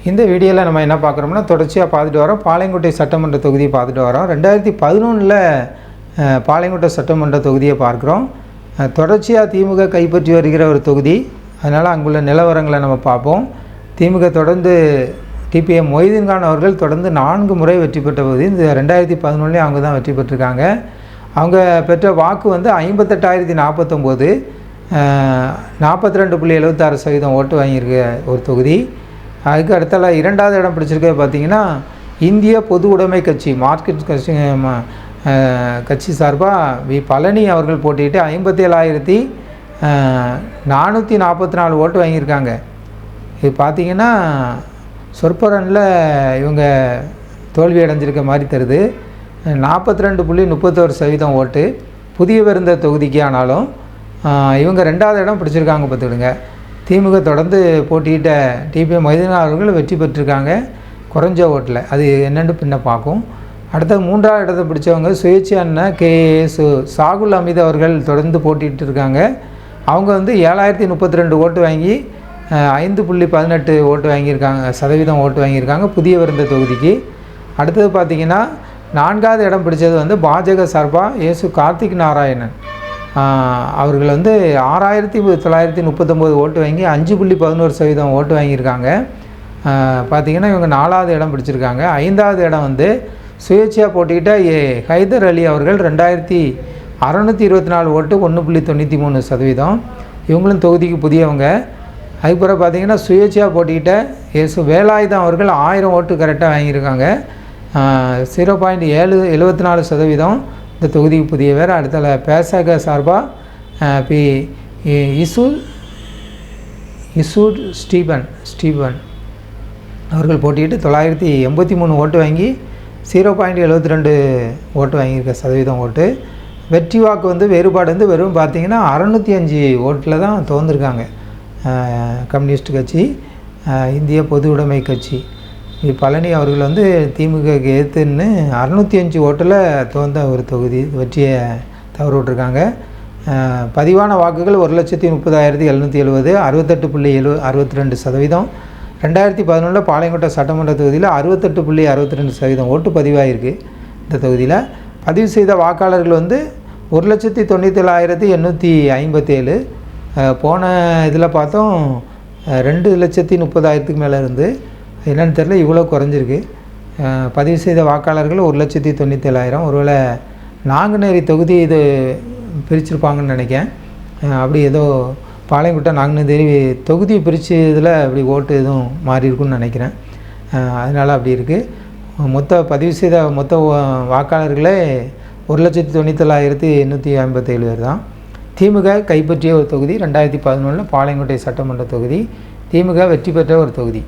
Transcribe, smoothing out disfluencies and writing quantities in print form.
இந்த வீடியோவில் நம்ம என்ன பார்க்குறோம்னா தொடர்ச்சியாக பார்த்துட்டு வரோம். பாளையங்கோட்டை சட்டமன்ற தொகுதியை பார்த்துட்டு வரோம். 2011 பாளையங்கோட்டை சட்டமன்ற தொகுதியை பார்க்குறோம். தொடர்ச்சியாக திமுக கைப்பற்றி வருகிற ஒரு தொகுதி. அதனால் அங்குள்ள நிலவரங்களை நம்ம பார்ப்போம். திமுக தொடர்ந்து டிபிஎம் மொய்தீன் கான் அவர்கள் தொடர்ந்து 4 முறை வெற்றி பெற்ற போது இந்த 2011 அவங்க தான் வெற்றி பெற்றிருக்காங்க. அவங்க பெற்ற வாக்கு வந்து 58,049, 42.76% ஓட்டு வாங்கியிருக்க ஒரு தொகுதி. அதுக்கு அடுத்தால 2வது இடம் பிடிச்சிருக்கிறது பார்த்திங்கன்னா இந்திய பொது உடைமை கட்சி மார்க்சிஸ்ட் கட்சி சார்பாக பழனி அவர்கள் போட்டிட்டு 57,444 ஓட்டு வாங்கியிருக்காங்க. இது பார்த்திங்கன்னா சொற்பரனில் இவங்க தோல்வி அடைஞ்சிருக்க மாதிரி தருது. 42.31% ஓட்டு புதிய விருந்த தொகுதிக்கு. ஆனாலும் இவங்க 2வது இடம் பிடிச்சிருக்காங்க பார்த்துக்கிடுங்க. திமுக தொடர்ந்து போட்டியிட்ட டிபிஎம் மொய்தீன் அவர்கள் வெற்றி பெற்றிருக்காங்க குறைஞ்ச ஓட்டில். அது என்னென்னு பின்ன பார்க்கும். அடுத்த 3வது இடத்தை பிடிச்சவங்க சுயேட்சையான KS சாகுல் அமீது அவர்கள் தொடர்ந்து போட்டிட்டு இருக்காங்க. அவங்க வந்து 7,032 ஓட்டு வாங்கி 5.18 ஓட்டு வாங்கியிருக்காங்க, சதவீதம் ஓட்டு வாங்கியிருக்காங்க புதிய விருந்த தொகுதிக்கு. அடுத்தது பார்த்திங்கன்னா 4வது இடம் பிடிச்சது வந்து பாஜக சார்பாக கார்த்திக் நாராயணன் அவர்கள் வந்து 6,939 ஓட்டு வாங்கி 5.11% ஓட்டு வாங்கியிருக்காங்க. பார்த்திங்கன்னா இவங்க 4வது இடம் பிடிச்சிருக்காங்க. 5வது இடம் வந்து சுயேட்சையாக போட்டிக்கிட்ட ஹைதர் அலி அவர்கள் 2,624 ஓட்டு 1.93%. இவங்களும் தொகுதிக்கு புதியவங்க. அதுக்கப்புறம் பார்த்திங்கன்னா சுயேட்சையாக போட்டிக்கிட்ட வேலாயுதம் அவர்கள் 1000 ஓட்டு கரெக்டாக வாங்கியிருக்காங்க. 0.74% இந்த தொகுதிக்கு புதியவர். அடுத்தால பேசக சார்பாக இசூட் ஸ்டீபன் அவர்கள் போட்டிட்டு 983 ஓட்டு வாங்கி 0.72 ஓட்டு வாங்கியிருக்க சதவீதம் ஓட்டு. வெற்றி வாக்கு வந்து வேறுபாடு வந்து வெறும் பார்த்திங்கன்னா 605 ஓட்டில் தான் தோன்றிருக்காங்க. கம்யூனிஸ்ட் கட்சி, இந்திய பொது உடைமை கட்சி பழனி அவர்கள் வந்து திமுக எதிர்த்துன்னு 605 ஓட்டில் தோன்ற ஒரு தொகுதி வெற்றியை தவறு விட்டுருக்காங்க. பதிவான வாக்குகள் 1,30,770, 68.62%. 2011 பாளையங்கோட்டை சட்டமன்ற தொகுதியில் 68.62% ஓட்டு பதிவாகிருக்கு. இந்த தொகுதியில் பதிவு செய்த வாக்காளர்கள் வந்து 1,97,857. போன இதில் பார்த்தோம் 2,30,000 மேலே இருந்து என்னென்னு தெரியல இவ்வளோ குறைஞ்சிருக்கு. பதிவு செய்த வாக்காளர்கள் 1,97,000. ஒருவேளை நாங்குநேரி தொகுதி இது பிரிச்சிருப்பாங்கன்னு நினைக்கிறேன். அப்படி ஏதோ பாளையங்கோட்டை நாங்குநேரி தொகுதி பிரித்து இதில் அப்படி ஓட்டு எதுவும் மாறி இருக்குன்னு நினைக்கிறேன். அதனால் அப்படி இருக்குது. பதிவு செய்த மொத்த வாக்காளர்களே 1,97,857 பேர் தான். திமுக கைப்பற்றிய ஒரு தொகுதி 2011 பாளையங்கோட்டை சட்டமன்ற தொகுதி. திமுக வெற்றி பெற்ற ஒரு தொகுதி.